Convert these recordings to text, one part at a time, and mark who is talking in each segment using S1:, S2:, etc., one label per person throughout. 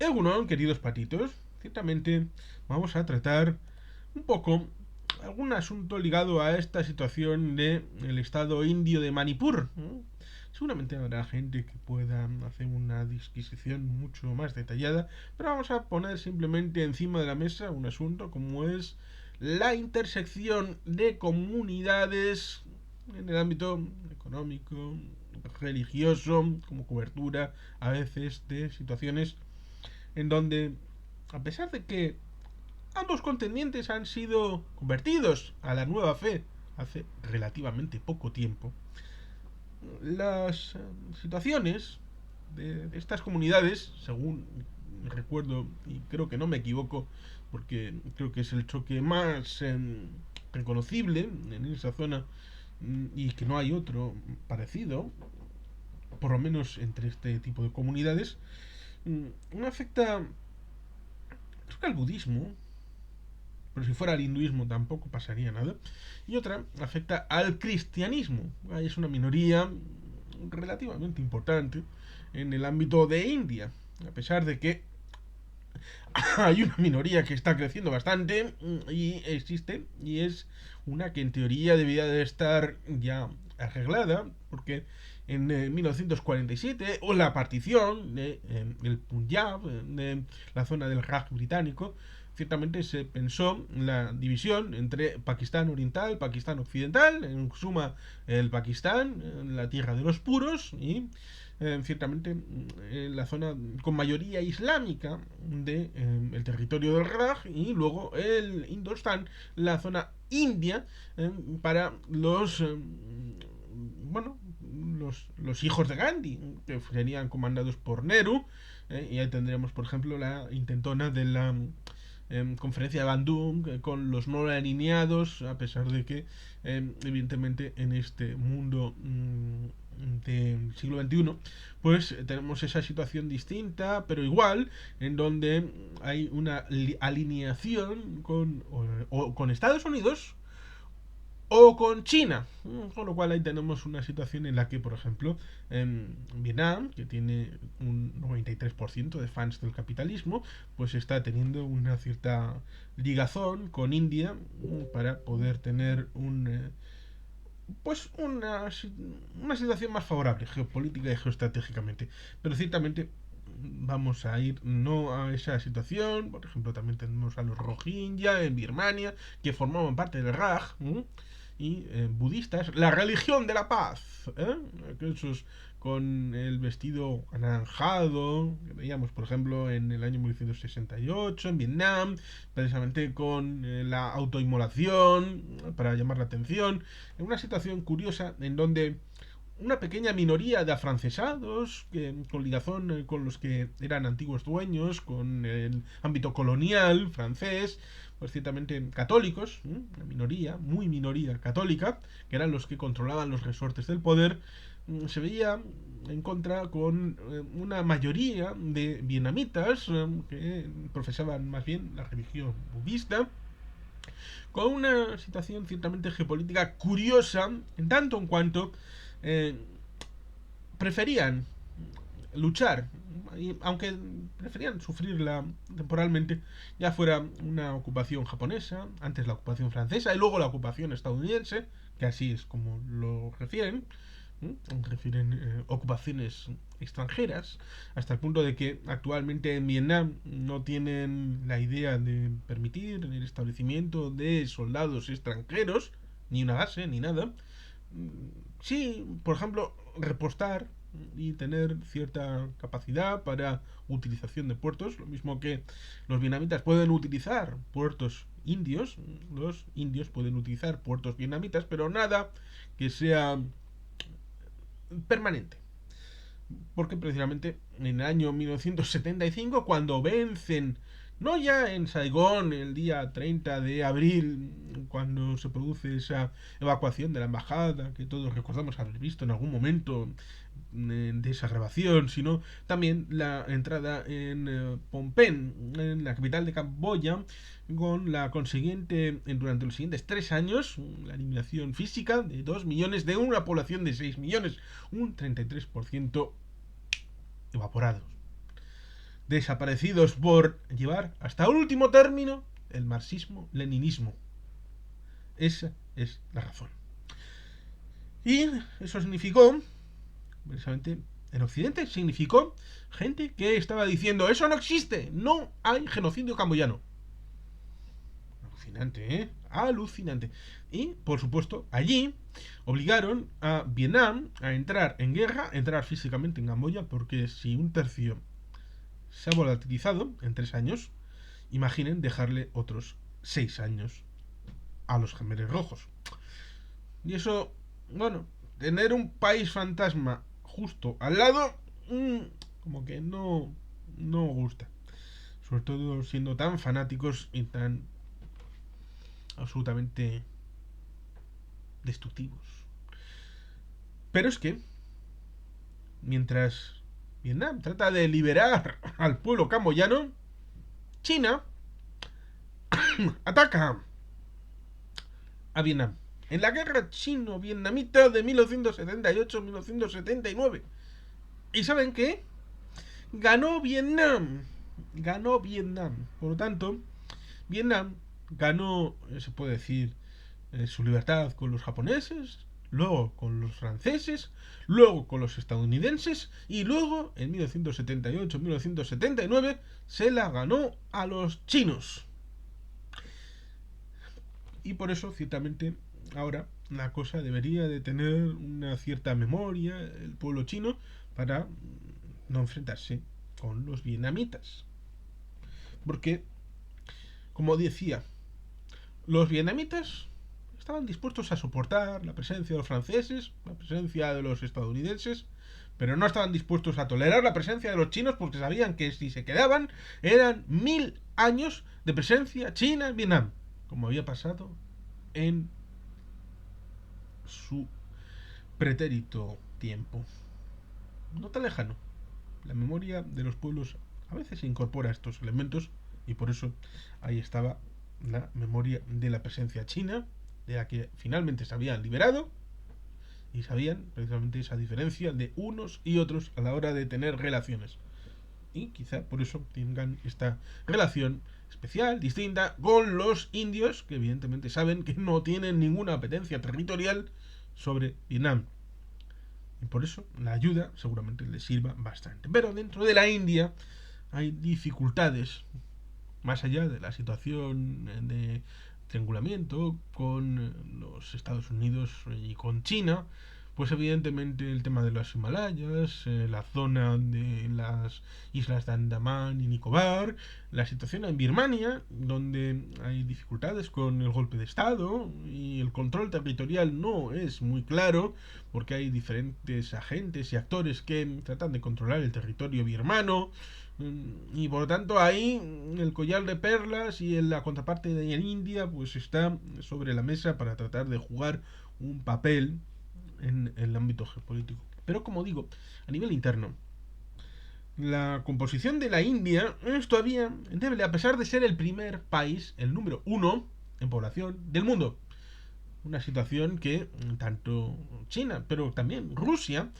S1: Egunon, queridos patitos, ciertamente vamos a tratar un poco algún asunto ligado a esta situación de el estado indio de Manipur, ¿no? Seguramente habrá gente que pueda hacer una disquisición mucho más detallada, pero vamos a poner simplemente encima de la mesa un asunto como es la intersección de comunidades en el ámbito económico, religioso, como cobertura a veces de situaciones en donde, a pesar de que ambos contendientes han sido convertidos a la nueva fe hace relativamente poco tiempo, las situaciones de estas comunidades, según recuerdo, y creo que no me equivoco, porque creo que es el choque más reconocible en esa zona y que no hay otro parecido, por lo menos entre este tipo de comunidades, no afecta, creo que al budismo, pero si fuera el hinduismo tampoco pasaría nada. Y otra afecta al cristianismo. Es una minoría relativamente importante en el ámbito de India, a pesar de que hay una minoría que está creciendo bastante y existe, y es una que en teoría debería de estar ya arreglada, porque en 1947, o la partición de el Punjab, de la zona del Raj británico, ciertamente se pensó la división entre Pakistán oriental, Pakistán occidental, en suma el Pakistán, la tierra de los puros, y ciertamente la zona con mayoría islámica de el territorio del Raj, y luego el Indostán, la zona india, para los bueno, los hijos de Gandhi, que serían comandados por Nehru, y ahí tendríamos, por ejemplo, la intentona de la conferencia de Bandung con los no alineados, a pesar de que, evidentemente, en este mundo del siglo XXI, pues tenemos esa situación distinta, pero igual, en donde hay una alineación o con Estados Unidos o con China. Con lo cual ahí tenemos una situación en la que, por ejemplo, en Vietnam, que tiene un 93% de fans del capitalismo, pues está teniendo una cierta ligazón con India para poder tener pues una situación más favorable geopolítica y geoestratégicamente. Pero ciertamente vamos a ir no a esa situación. Por ejemplo, también tenemos a los Rohingya en Birmania, que formaban parte del Raj, y budistas, la religión de la paz, esos con el vestido anaranjado, que veíamos por ejemplo en el año 1968 en Vietnam, precisamente con la autoinmolación para llamar la atención, en una situación curiosa en donde una pequeña minoría de afrancesados, con ligazón con los que eran antiguos dueños, con el ámbito colonial francés, pues ciertamente católicos, una minoría, muy minoría católica, que eran los que controlaban los resortes del poder, se veía en contra con una mayoría de vietnamitas que profesaban más bien la religión budista, con una situación ciertamente geopolítica curiosa, en tanto en cuanto eh, preferían luchar, aunque preferían sufrirla temporalmente, ya fuera una ocupación japonesa, antes la ocupación francesa y luego la ocupación estadounidense, que así es como lo refieren, refieren ocupaciones extranjeras, hasta el punto de que actualmente en Vietnam no tienen la idea de permitir el establecimiento de soldados extranjeros, ni una base, ni nada. Sí, por ejemplo, repostar y tener cierta capacidad para utilización de puertos, lo mismo que los vietnamitas pueden utilizar puertos indios, los indios pueden utilizar puertos vietnamitas, pero nada que sea permanente. Porque precisamente en el año 1975, cuando vencen, no ya en Saigón el día 30 de abril, cuando se produce esa evacuación de la embajada, que todos recordamos haber visto en algún momento de esa grabación, sino también la entrada en Phnom Penh, en la capital de Camboya, con la consiguiente, durante los siguientes 3 años, la eliminación física de 2 millones de una población de 6 millones, un 33% evaporados. desaparecidos por llevar hasta último término el marxismo-leninismo. Esa es la razón. Y eso significó, precisamente en Occidente, significó gente que estaba diciendo: eso no existe, no hay genocidio camboyano. Alucinante, ¿eh? Alucinante. Y, por supuesto, allí obligaron a Vietnam a entrar en guerra, entrar físicamente en Camboya, porque si un tercio se ha volatilizado en 3 años, imaginen dejarle otros 6 años a los Khmeres rojos. Y eso, bueno, tener un país fantasma justo al lado, como que no gusta. Sobre todo siendo tan fanáticos y tan absolutamente destructivos. Pero es que, mientras Vietnam trata de liberar al pueblo camboyano, China ataca a Vietnam en la guerra chino-vietnamita de 1978-1979. ¿Y saben qué? Ganó Vietnam. Ganó Vietnam. Por lo tanto, Vietnam ganó, se puede decir, su libertad con los japoneses, luego con los franceses, luego con los estadounidenses y luego en 1978-1979 se la ganó a los chinos. Y por eso, ciertamente, ahora la cosa debería de tener una cierta memoria el pueblo chino para no enfrentarse con los vietnamitas. Porque, como decía, los vietnamitas estaban dispuestos a soportar la presencia de los franceses, la presencia de los estadounidenses, pero no estaban dispuestos a tolerar la presencia de los chinos porque sabían que si se quedaban eran 1000 años de presencia china en Vietnam, como había pasado en su pretérito tiempo. No tan lejano. La memoria de los pueblos a veces incorpora estos elementos y por eso ahí estaba la memoria de la presencia china, de la que finalmente se habían liberado y sabían precisamente esa diferencia de unos y otros a la hora de tener relaciones. Y quizá por eso tengan esta relación especial, distinta, con los indios, que evidentemente saben que no tienen ninguna apetencia territorial sobre Vietnam. Y por eso la ayuda seguramente les sirva bastante. Pero dentro de la India hay dificultades, más allá de la situación de triangulamiento con los Estados Unidos y con China. Pues evidentemente el tema de los Himalayas, la zona de las islas de Andamán y Nicobar, la situación en Birmania, donde hay dificultades con el golpe de Estado y el control territorial no es muy claro, porque hay diferentes agentes y actores que tratan de controlar el territorio birmano, y por lo tanto ahí el collar de perlas y la contraparte de India pues está sobre la mesa para tratar de jugar un papel en el ámbito geopolítico. Pero como digo, a nivel interno, la composición de la India es todavía endeble, a pesar de ser el primer país, el número 1 en población del mundo. Una situación que tanto China, pero también Rusia,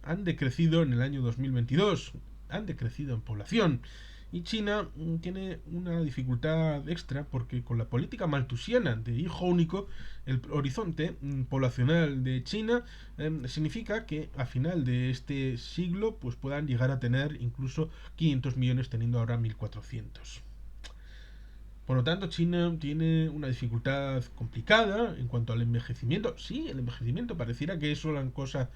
S1: han decrecido en el año 2022. Han decrecido en población. Y China tiene una dificultad extra porque con la política maltusiana de hijo único, el horizonte poblacional de China significa que a final de este siglo pues puedan llegar a tener incluso 500 millones teniendo ahora 1400. Por lo tanto, China tiene una dificultad complicada en cuanto al envejecimiento. Sí, el envejecimiento pareciera que es una cosa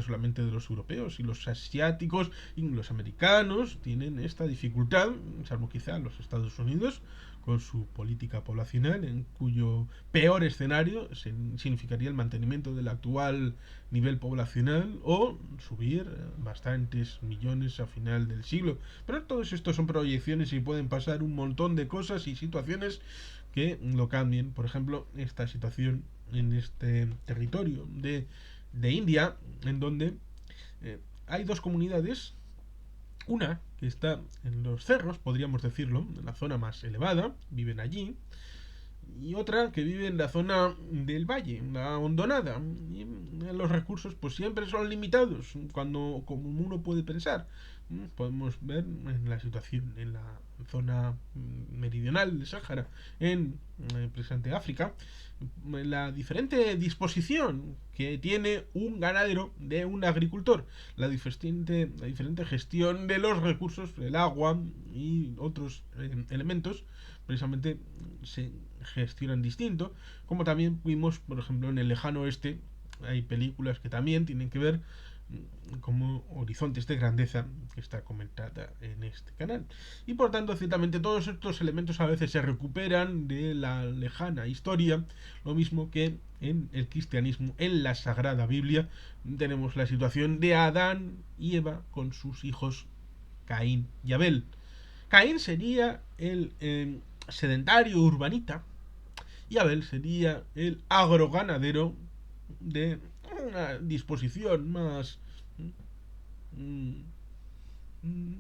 S1: solamente de los europeos, y los asiáticos y los americanos tienen esta dificultad, salvo quizá los Estados Unidos, con su política poblacional, en cuyo peor escenario significaría el mantenimiento del actual nivel poblacional o subir bastantes millones a final del siglo. Pero todos estos son proyecciones y pueden pasar un montón de cosas y situaciones que lo cambien. Por ejemplo, esta situación en este territorio de India, en donde hay dos comunidades. Una que está en los cerros, podríamos decirlo, en la zona más elevada, viven allí, y otra que vive en la zona del valle, la hondonada. Y los recursos pues siempre son limitados, como uno puede pensar. Podemos ver en la situación en la zona meridional del Sáhara, en presente África, la diferente disposición que tiene un ganadero de un agricultor, la diferente gestión de los recursos, el agua y otros elementos, precisamente se gestionan distinto, como también vimos, por ejemplo, en el lejano oeste, hay películas que también tienen que ver como horizontes de grandeza que está comentada en este canal. Y por tanto, ciertamente todos estos elementos a veces se recuperan de la lejana historia, lo mismo que en el cristianismo, en la Sagrada Biblia, tenemos la situación de Adán y Eva con sus hijos Caín y Abel. Caín sería el sedentario urbanita y Abel sería el agroganadero de una disposición más mm,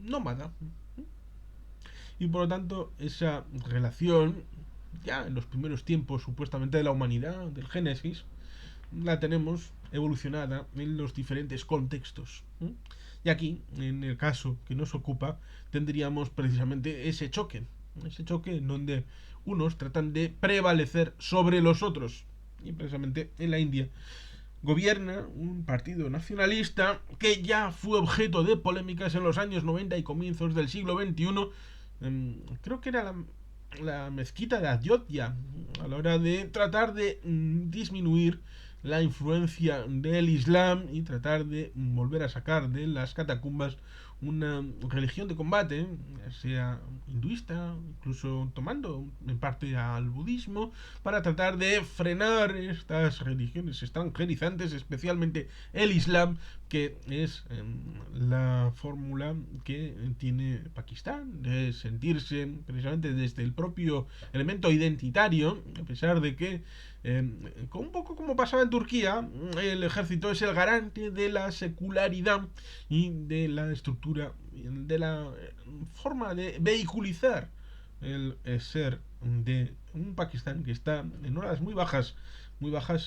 S1: nómada. Y por lo tanto, esa relación, ya en los primeros tiempos supuestamente de la humanidad, del Génesis, la tenemos evolucionada en los diferentes contextos. Y aquí, en el caso que nos ocupa, tendríamos precisamente ese choque en donde unos tratan de prevalecer sobre los otros. Y precisamente en la India gobierna un partido nacionalista que ya fue objeto de polémicas en los años 90 y comienzos del siglo XXI. Creo que era la mezquita de Ayodhya, a la hora de tratar de disminuir la influencia del Islam y tratar de volver a sacar de las catacumbas una religión de combate, sea hinduista, incluso tomando en parte al budismo, para tratar de frenar estas religiones extranjerizantes, especialmente el Islam, que es la fórmula que tiene Pakistán, de sentirse precisamente desde el propio elemento identitario, a pesar de que un poco como pasaba en Turquía, el ejército es el garante de la secularidad y de la estructura, de la forma de vehiculizar el ser de un Pakistán que está en horas muy bajas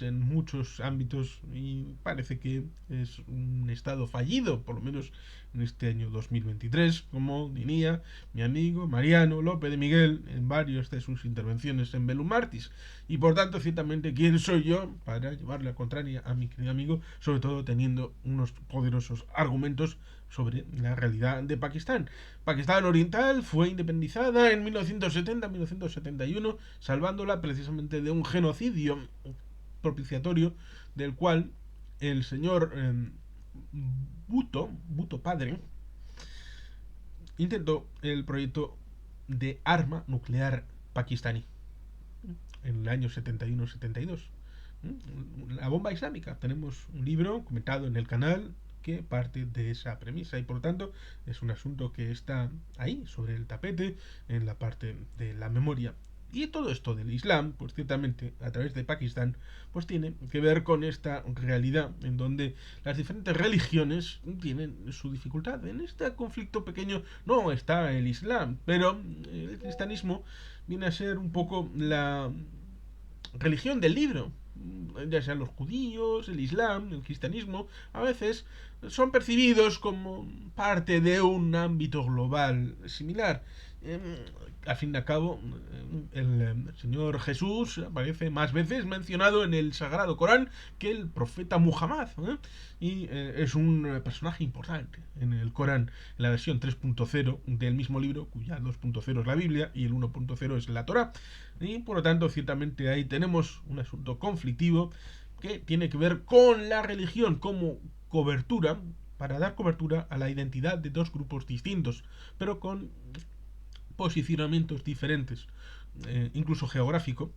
S1: en muchos ámbitos y parece que es un estado fallido, por lo menos en este año 2023, como diría mi amigo Mariano López de Miguel en varias de sus intervenciones en Bellum Martis. Y por tanto, ciertamente, ¿quién soy yo para llevarle la contraria a mi querido amigo, sobre todo teniendo unos poderosos argumentos sobre la realidad de Pakistán? Pakistán Oriental fue independizada en 1970-1971, salvándola precisamente de un genocidio propiciatorio del cual el señor Bhutto padre, intentó el proyecto de arma nuclear pakistaní en el año 71-72. La bomba islámica. Tenemos un libro comentado en el canal que parte de esa premisa y por lo tanto es un asunto que está ahí sobre el tapete en la parte de la memoria. Y todo esto del Islam, pues ciertamente a través de Pakistán, pues tiene que ver con esta realidad en donde las diferentes religiones tienen su dificultad. En este conflicto pequeño no está el Islam, pero el cristianismo viene a ser un poco la religión del libro, ya sean los judíos, el islam, el cristianismo, a veces son percibidos como parte de un ámbito global similar. Al fin y al cabo, el Señor Jesús aparece más veces mencionado en el Sagrado Corán que el profeta Muhammad, y es un personaje importante en el Corán, en la versión 3.0 del mismo libro, cuya 2.0 es la Biblia y el 1.0 es la Torá. Y por lo tanto, ciertamente ahí tenemos un asunto conflictivo que tiene que ver con la religión como cobertura, para dar cobertura a la identidad de dos grupos distintos, pero con posicionamientos diferentes, incluso geográfico,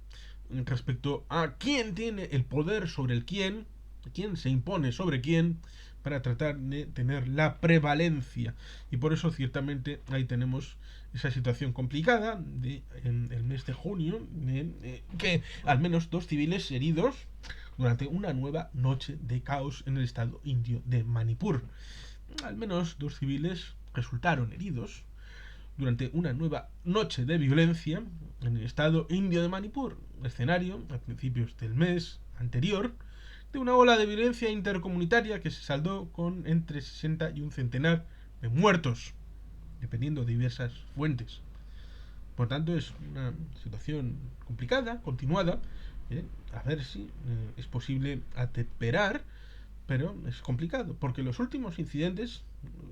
S1: respecto a quién tiene el poder sobre el quién se impone sobre quién, para tratar de tener la prevalencia. Y por eso ciertamente ahí tenemos esa situación complicada en el mes de junio, que al menos 2 civiles heridos durante una nueva noche de caos en el estado indio de Manipur. Al menos 2 civiles resultaron heridos, durante una nueva noche de violencia en el estado indio de Manipur, escenario a principios del mes anterior de una ola de violencia intercomunitaria que se saldó con entre 60 y un centenar de muertos, dependiendo de diversas fuentes. Por tanto, es una situación complicada, continuada. A ver si es posible atemperar, pero es complicado, porque los últimos incidentes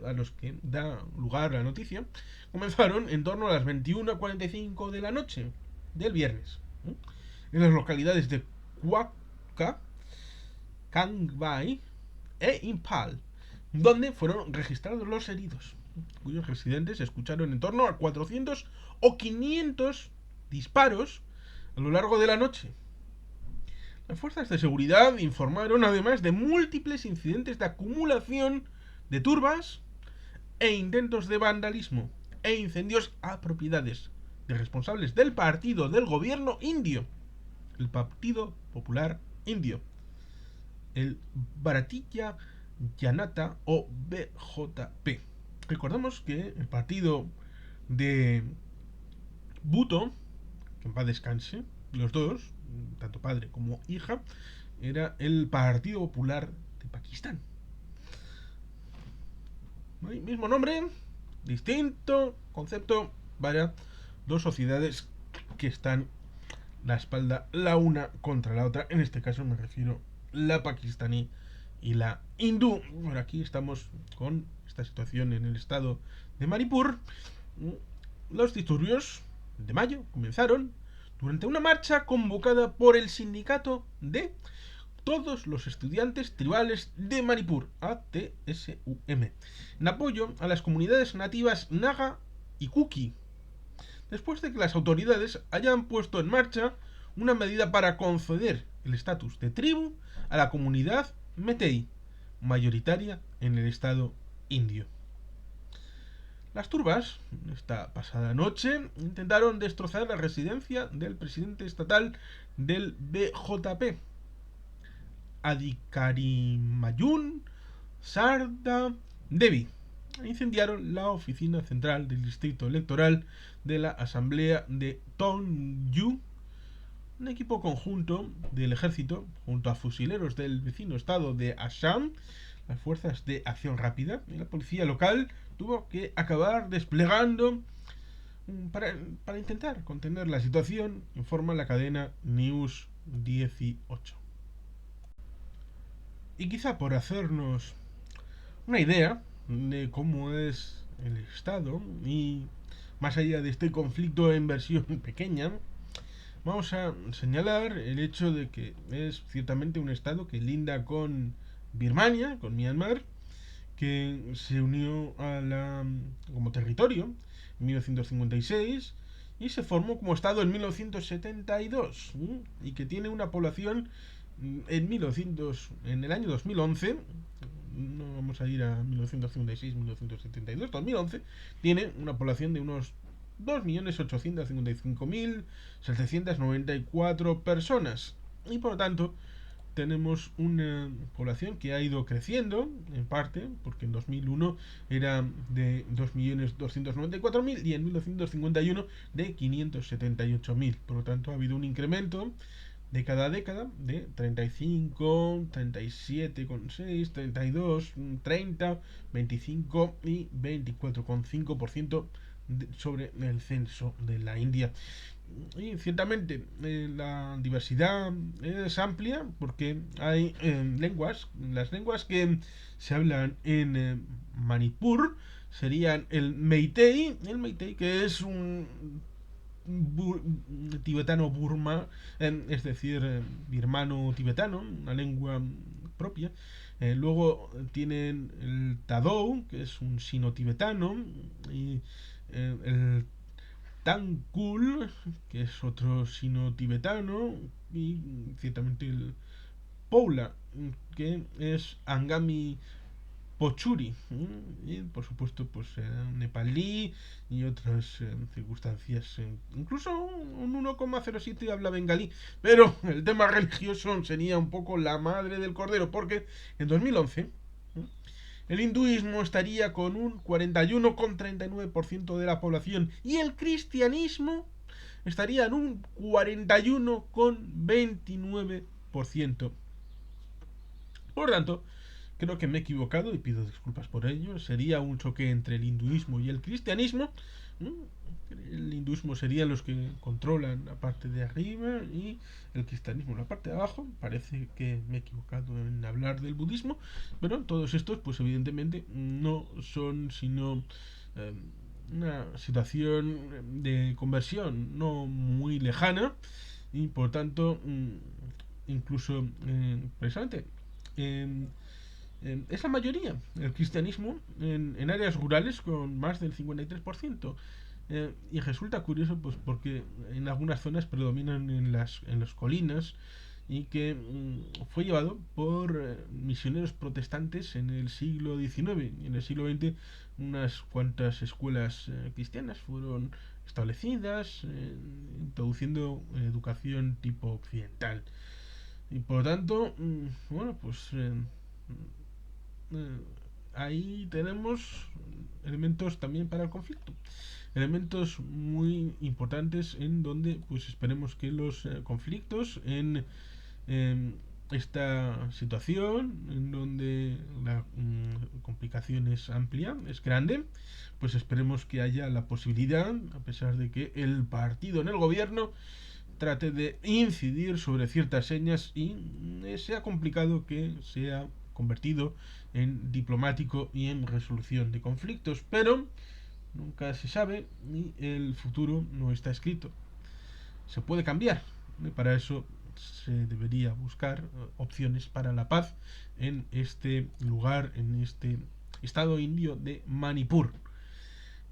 S1: a los que da lugar la noticia comenzaron en torno a las 21:45 de la noche del viernes, en las localidades de Quokka, Kangbai e Impal, donde fueron registrados los heridos, cuyos residentes escucharon en torno a 400 o 500 disparos a lo largo de la noche. Las fuerzas de seguridad informaron además de múltiples incidentes de acumulación de turbas e intentos de vandalismo e incendios a propiedades de responsables del partido del gobierno indio, el Partido Popular Indio, el Bharatiya Janata o BJP. Recordemos que el partido de Bhutto, que en paz descanse, los dos, tanto padre como hija, era el Partido Popular de Pakistán. Mismo nombre, distinto concepto para dos sociedades que están la espalda la una contra la otra. En este caso me refiero la pakistaní y la hindú. Por aquí estamos con esta situación en el estado de Manipur. Los disturbios de mayo comenzaron durante una marcha convocada por el sindicato de todos los estudiantes tribales de Manipur, ATSUM, en apoyo a las comunidades nativas Naga y Kuki, después de que las autoridades hayan puesto en marcha una medida para conceder el estatus de tribu a la comunidad Meitei, mayoritaria en el estado indio. Las turbas, esta pasada noche, intentaron destrozar la residencia del presidente estatal del BJP, Adhikarimayun Sarda Devi. Incendiaron la oficina central del distrito electoral de la asamblea de Tongju. Un equipo conjunto del ejército, junto a fusileros del vecino estado de Assam, las fuerzas de acción rápida y la policía local, tuvo que acabar desplegando para intentar contener la situación, informa la cadena News 18. Y quizá por hacernos una idea de cómo es el estado y más allá de este conflicto en versión pequeña, vamos a señalar el hecho de que es ciertamente un estado que linda con Birmania, con Myanmar, que se unió como territorio en 1956 y se formó como estado en 1972 y que tiene una población en el año 2011, no vamos a ir a 1956, 1972, 2011, tiene una población de unos 2.855.794 personas y por lo tanto tenemos una población que ha ido creciendo, en parte, porque en 2001 era de 2.294.000 y en 1951 de 578.000. Por lo tanto, ha habido un incremento de cada década de 35, 37,6, 32, 30, 25 y 24,5% sobre el censo de la India. Y ciertamente la diversidad es amplia porque hay las lenguas que se hablan en Manipur serían el Meitei que es un tibetano burma, es decir, birmano tibetano, una lengua propia. Luego tienen el Tadou, que es un sino-tibetano, y el Tangkhul, que es otro sino-tibetano, y ciertamente el Poula, que es Angami Pochuri, y por supuesto pues nepalí y otras circunstancias, incluso un 1,07 habla bengalí, pero el tema religioso sería un poco la madre del cordero, porque en 2011 El hinduismo estaría con un 41,39% de la población y el cristianismo estaría en un 41,29%. Por tanto, creo que me he equivocado y pido disculpas por ello. Sería un choque entre el hinduismo y el cristianismo. El hinduismo serían los que controlan la parte de arriba y el cristianismo la parte de abajo. Parece que me he equivocado en hablar del budismo, pero todos estos, pues evidentemente, no son sino eh, una situación de conversión no muy lejana y por tanto, incluso precisamente eh, es la mayoría, el cristianismo, en áreas rurales con más del 53%. Y resulta curioso pues porque en algunas zonas predominan en las colinas y que fue llevado por misioneros protestantes en el siglo XIX. Y en el siglo XX unas cuantas escuelas cristianas fueron establecidas, introduciendo educación tipo occidental. Y por lo tanto, bueno, pues eh, ahí tenemos elementos también para el conflicto. Elementos muy importantes en donde pues esperemos que los conflictos en esta situación en donde la complicación es amplia, es grande, pues esperemos que haya la posibilidad, a pesar de que el partido en el gobierno trate de incidir sobre ciertas señas y sea complicado que sea convertido en diplomático y en resolución de conflictos, pero nunca se sabe y el futuro no está escrito. Se puede cambiar. Y para eso se debería buscar opciones para la paz en este lugar, en este estado indio de Manipur.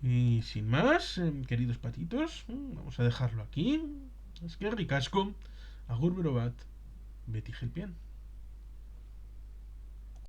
S1: Y sin más, queridos patitos, vamos a dejarlo aquí. Es que ricasco, agur berobat, Betty Gelpian.